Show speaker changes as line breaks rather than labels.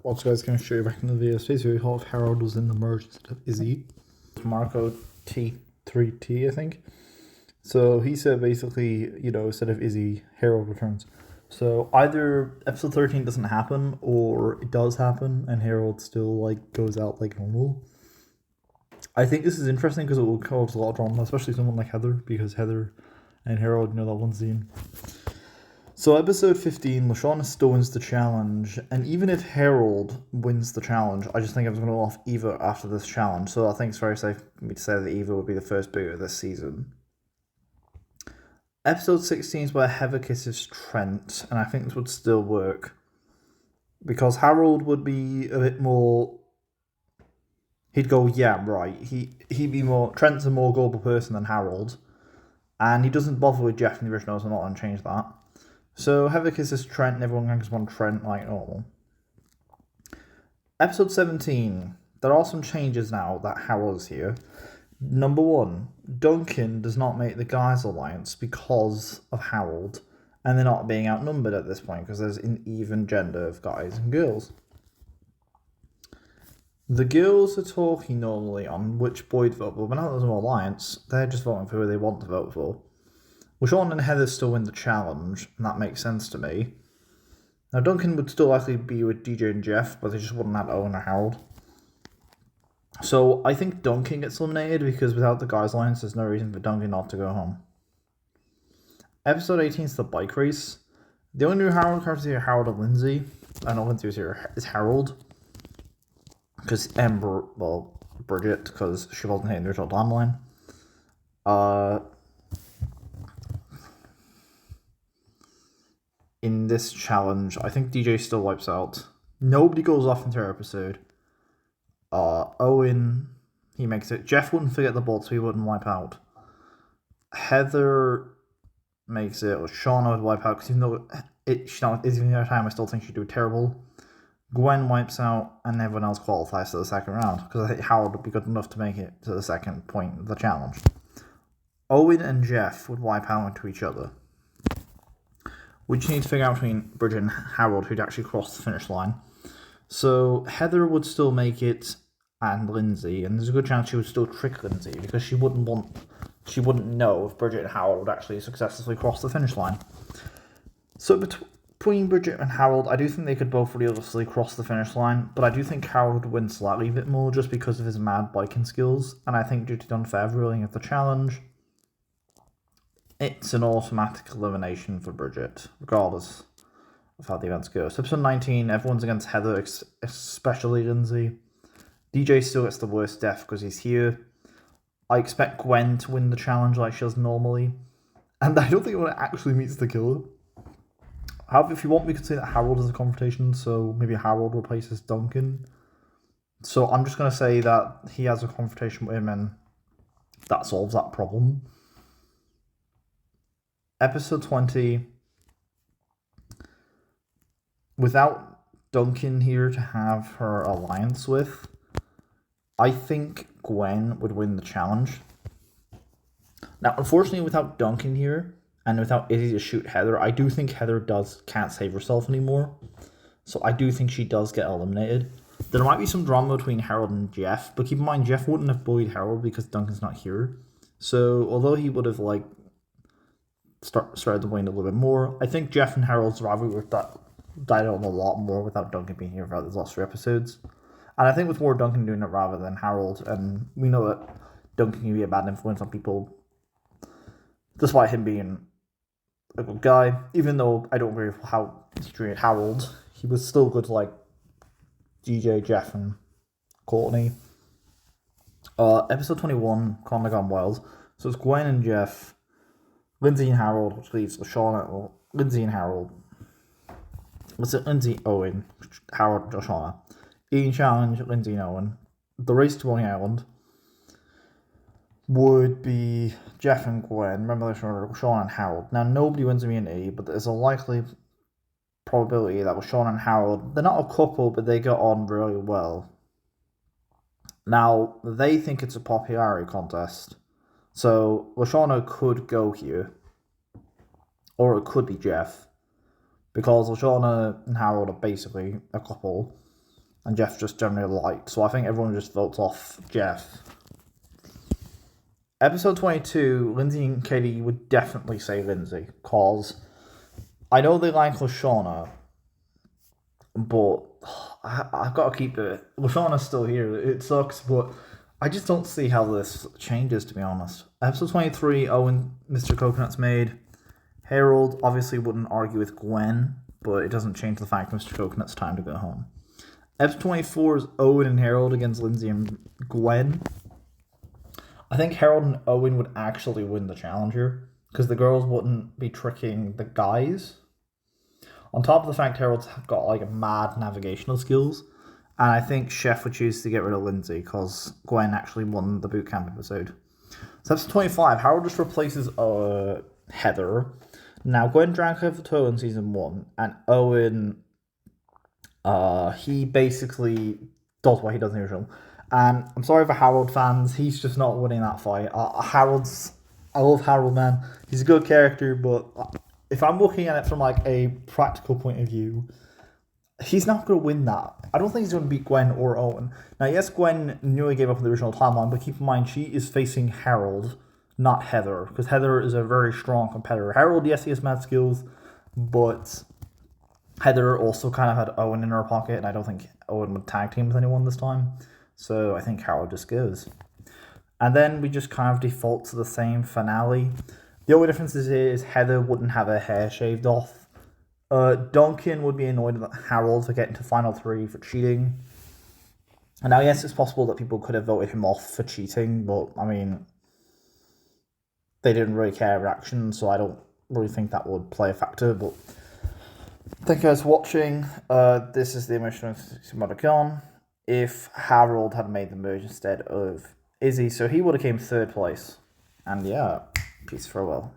What's guys, going to show you back in the video space here. How Harold was in the merge instead of Izzy. Marco T3T, I think. So he said basically, instead of Izzy, Harold returns. So either episode 13 doesn't happen, or it does happen and Harold still goes out like normal. I think this is interesting because it will cause a lot of drama, especially someone like Heather, because Heather and Harold, that one scene. So episode 15, LaShawn still wins the challenge, and even if Harold wins the challenge, I just think I'm going to go off Eva after this challenge, so I think it's very safe for me to say that Eva would be the first booter this season. Episode 16 is where Heather kisses Trent, and I think this would still work, because Harold would be a bit more... He'd go, yeah, right, he'd be more... Trent's a more global person than Harold, and he doesn't bother with Jeff in the original, so I'm not going to change that. So Heather kisses Trent and everyone gangs on Trent like normal. Episode 17. There are some changes now that Harold's here. Number 1. Duncan does not make the guys alliance because of Harold, and they're not being outnumbered at this point because there's an even gender of guys and girls. The girls are talking normally on which boy to vote for, but now there's no alliance, they're just voting for who they want to vote for. LaShawn and Heather still win the challenge, and that makes sense to me. Now, Duncan would still likely be with DJ and Jeff, but they just wouldn't have Owen or Harold. So, I think Duncan gets eliminated because without the guys' lines, there's no reason for Duncan not to go home. Episode 18 is the bike race. The only new Harold characters here are Harold and Lindsay. I know Lindsay was here is Harold. Because Bridget, because she wasn't here in the original timeline. In this challenge, I think DJ still wipes out. Nobody goes off into her episode. Owen, he makes it. Jeff wouldn't forget the ball, so he wouldn't wipe out. Heather makes it, or Shauna would wipe out, because even though she's not Izzy in her time, I still think she'd do terrible. Gwen wipes out, and everyone else qualifies to the second round, because I think Howard would be good enough to make it to the second point of the challenge. Owen and Jeff would wipe out into each other. We just need to figure out between Bridget and Harold who'd actually cross the finish line. So Heather would still make it, and Lindsay, and there's a good chance she would still trick Lindsay because she wouldn't know if Bridget and Harold would actually successfully cross the finish line. So between Bridget and Harold, I do think they could both realistically cross the finish line, but I do think Harold would win slightly a bit more just because of his mad biking skills, and I think due to the unfair ruling of the challenge, it's an automatic elimination for Bridget, regardless of how the events go. So episode 19, everyone's against Heather, especially Lindsay. DJ still gets the worst death because he's here. I expect Gwen to win the challenge like she does normally. And I don't think it actually meets the killer. However, if you want, we could say that Harold is a confrontation, so maybe Harold replaces Duncan. So I'm just going to say that he has a confrontation with him and that solves that problem. Episode 20, without Duncan here to have her alliance with, I think Gwen would win the challenge. Now, unfortunately, without Duncan here, and without Izzy to shoot Heather, I do think Heather can't save herself anymore. So I do think she does get eliminated. There might be some drama between Harold and Jeff, but keep in mind, Jeff wouldn't have bullied Harold because Duncan's not here. So, although he would have, started to wane a little bit more, I think Jeff and Harold's rivalry would died on a lot more without Duncan being here throughout these last 3 episodes. And I think with more Duncan doing it rather than Harold, and we know that Duncan can be a bad influence on people, despite him being a good guy, even though I don't agree with how he treated Harold, he was still good to DJ, Jeff, and Courtney. Episode 21, Connor Gone Wild. So it's Gwen and Jeff, Lindsay and Harold, which leaves LaShawn, Lindsay and Harold. Was it Lindsay, Owen, Harold, LaShawn? Eating challenge, Lindsay and Owen. The race to Bonnie Island would be Jeff and Gwen. Remember, LaShawn and Harold. Now, nobody wins immunity, but there's a likely probability that LaShawn and Harold, they're not a couple, but they get on really well. Now, they think it's a popularity contest. So, LaShawn could go here. Or it could be Jeff. Because LaShawn and Harold are basically a couple. and Jeff just generally liked. So I think everyone just votes off Jeff. Episode 22, Lindsay and Katie would definitely say Lindsay, because I know they like Lashana, but I've got to keep it. Lashana's still here. It sucks, but I just don't see how this changes, to be honest. Episode 23, Owen, Mr. Coconut's maid. Harold obviously wouldn't argue with Gwen, but it doesn't change the fact Mr. Coconut's time to go home. Episode 24 is Owen and Harold against Lindsay and Gwen. I think Harold and Owen would actually win the challenger, because the girls wouldn't be tricking the guys. On top of the fact Harold's got like mad navigational skills, and I think Chef would choose to get rid of Lindsay because Gwen actually won the boot camp episode. So episode 25, Harold just replaces Heather. Now Gwen drank her toe in season 1, and Owen, he basically does what he does in the original. And I'm sorry for Harold fans, he's just not winning that fight. I love Harold, man. He's a good character, but if I'm looking at it from like a practical point of view, he's not going to win that. I don't think he's going to beat Gwen or Owen. Now, yes, Gwen nearly gave up on the original timeline, but keep in mind, she is facing Harold, not Heather, because Heather is a very strong competitor. Harold, yes, he has mad skills, but Heather also kind of had Owen in her pocket, and I don't think Owen would tag team with anyone this time. So I think Harold just goes. And then we just kind of default to the same finale. The only difference is Heather wouldn't have her hair shaved off. Duncan would be annoyed at Harold for getting to final 3 for cheating. And now, yes, it's possible that people could have voted him off for cheating, but, I mean, they didn't really care reaction, so I don't really think that would play a factor. But thank you guys for watching. This is the emotional emoticon. If Harold had made the merge instead of Izzy, so he would have came 3rd place. And yeah, peace, farewell.